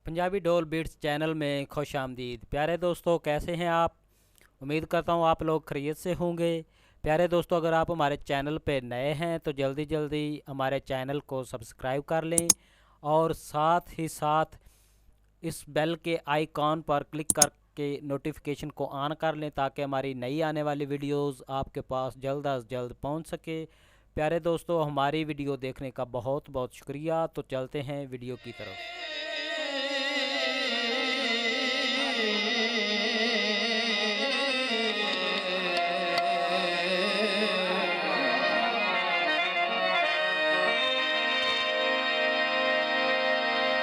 पंजाबी ढोल beats channel में खुश आमदीद। प्यारे दोस्तों, कैसे हैं आप? उम्मीद करता हूँ आप लोग खैरियत से होंगे। प्यारे दोस्तों, अगर आप हमारे चैनल पे नए हैं तो जल्दी जल्दी हमारे चैनल को सब्सक्राइब कर लें और साथ ही साथ इस बेल के आइकॉन पर क्लिक करके नोटिफिकेशन को ऑन कर लें ताकि हमारी नई आने वाली वीडियोस आपके पास जल्द अज जल्द पहुंच सके। प्यारे दोस्तों, हमारी वीडियो देखने का बहुत बहुत शुक्रिया। तो चलते हैं वीडियो की तरफ।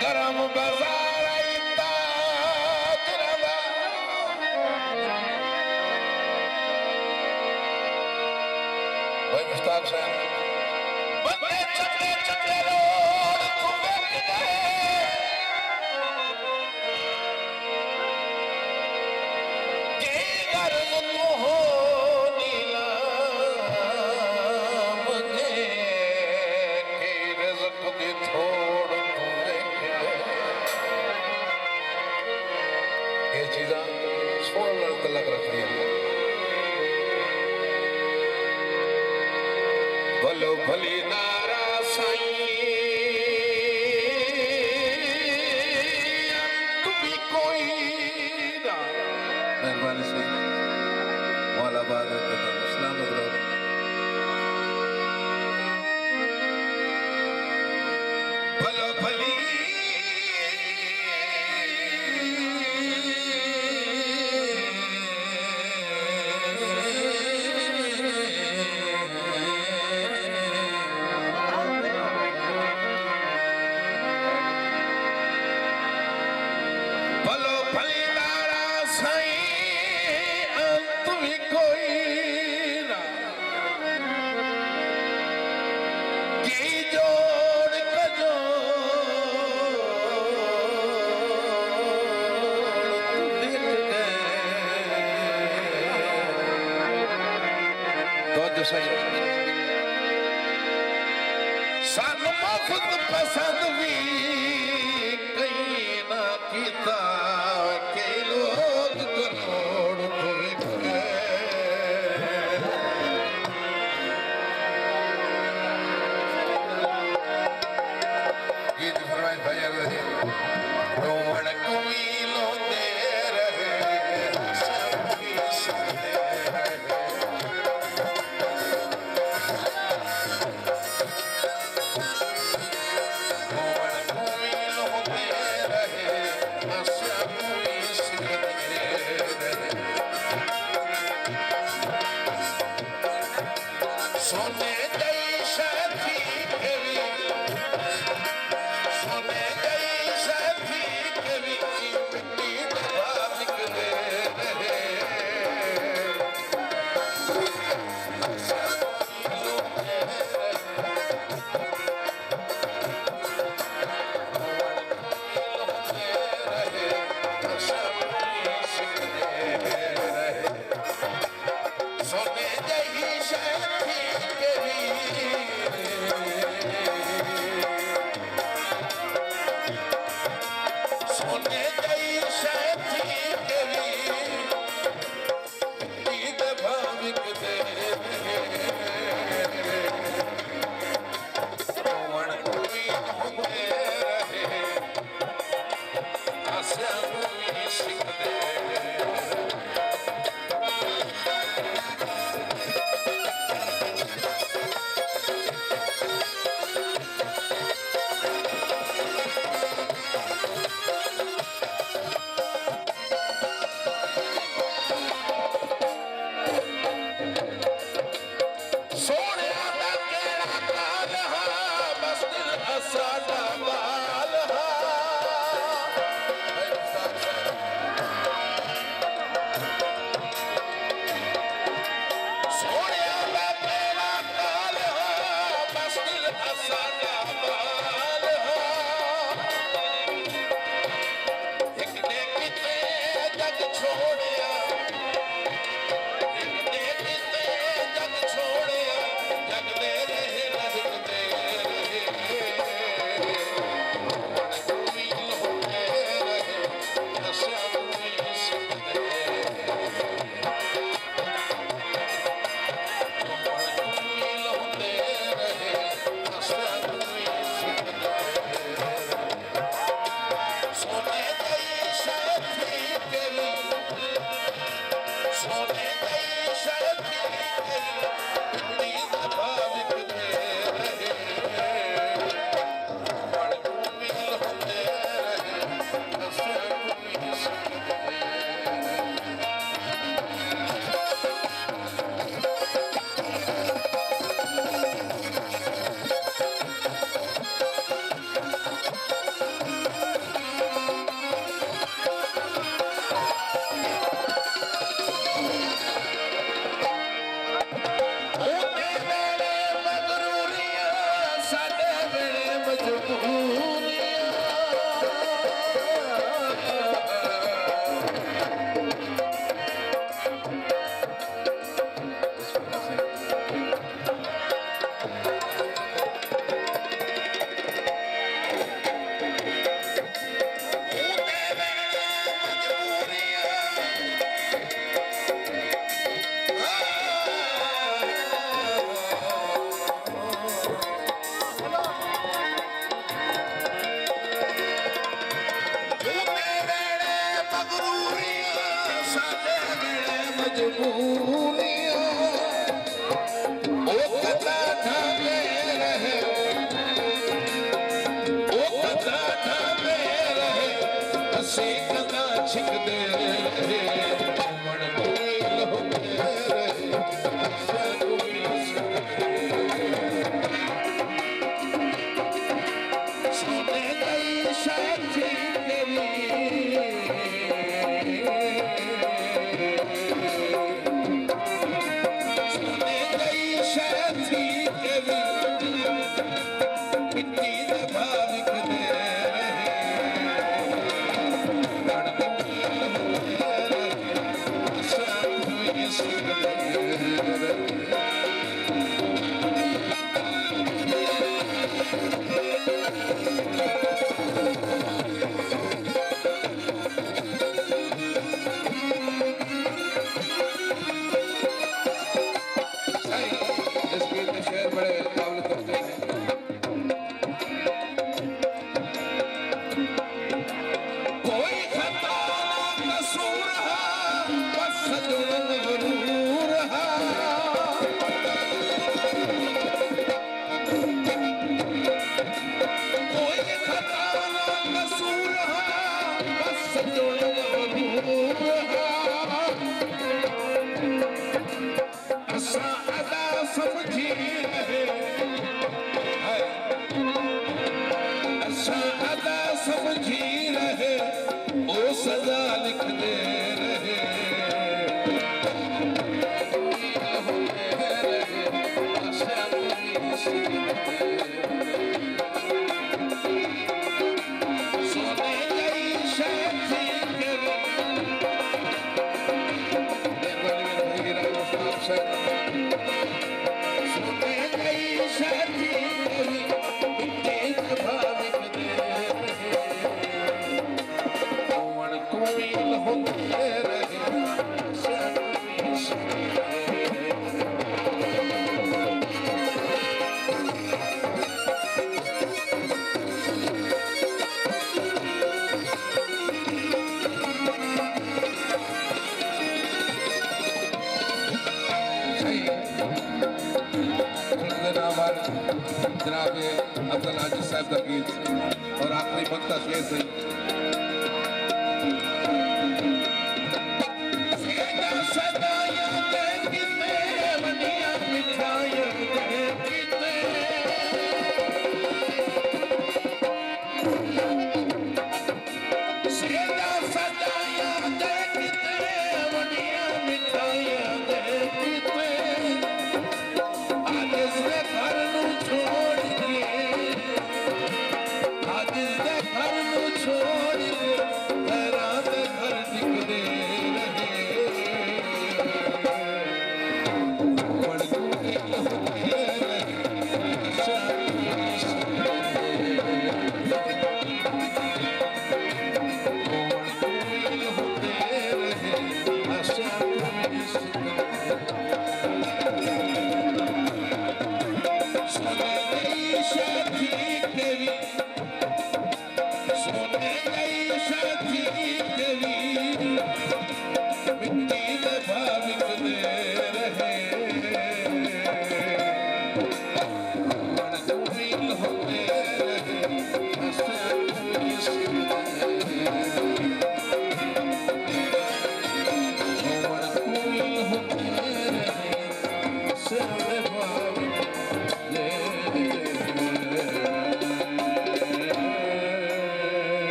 गरम बाजार आइंदा गिरदा भाई मुश्ताक साहब बंदे चटे चटे रोड तू वेख के गरम तू हो नीला मुझे के रिज़्क दी थोड़ तू वेख ये चीज़ां सोलह तलक रखनी है। भलो भली नारा साईं तू भी कोई ना मेहरबानी से मौला बाग सलामत रहो। भलो भली भलो भली नारा साईं अंत भी कोई ना की जोड़ कजो तो सही सन मुफ्त पसंद भी कहीं ना कीता कई लोग करोड़ तो विक गीत फरमाइश भाई रहे रोमन कुमीलों दे रहे सबकी सुनते रहे सोने जैसा थी कभी सोने जैसा थी कभी मिट्टी दबा निकले रहे सोने जैसा थी कभी सोने जैसा थी कभी मिट्टी दबा निकले रोमन कोई होते रहे आशा हुई सिकते सोने दा केड़ा काल हा बस दिल साडा बाल हा सोने गई शायद थी तेरी, सोने गई शायद थी तेरी, इतनी दफा बिकते रहे, मन को मिल होते रहे, ऐसे कोई सकते रहे। ਉਹਦੇ ਵੇਲੇ ਮਗਰੂਰੀਆਂ, ਸਾਡੇ ਵੇਲੇ ਮਜਬੂਰੀਆਂ। ਉਹਦੇ ਵੇਲੇ ਮਗਰੂਰੀਆਂ, ਸਾਡੇ ਵੇਲੇ ਮਜਬੂਰੀਆਂ। ਉਹ ਕਦਾ ਢਾਂਦੇ ਰਹੇ, ਉਹ ਕਦਾ ਢਾਂਦੇ ਰਹੇ, ਅਸੀਂ ਕਦਾ ਛਿਕਦੇ ਰਹੇ, ਮਨ ਕੋਈ ਲਹੁੰਦੇ ਰਹੇ, ਸਾਨੂੰ ਵੀ ਸੋਨੇ ਗਈ ਸ਼ਾਇਦ ਥੀ ਤੇਰੀ, सोने गई शायद थी तेरी, कितनी दफा बिकते रहे, लड़ मिल होते रहे, सब कोई सकते रहे। इस गीत के शेर बड़े काबिल करते हैं। कोई खता ना कसूर है, बस सजन गरूर है। कोई खता ना कसूर है, बस सजन गरूर है। असा अदा समझी रहे, असा अदा समझी रहे, ओ सजा लिख दे रहे, होते रहे, आशा पूरी सीखते रहे। सोने गई शायद थी तेरी, मेहरबानी मेरे भाई राम साहब से। सोने गई शायद थी तेरी, इतनी दफा बिकते रहे, मन को मिल होते रहे, सब भी सकते रहे। सही जनाब अब्दुल हाजी साहब का गीत और आखिरी वक्त शेर सही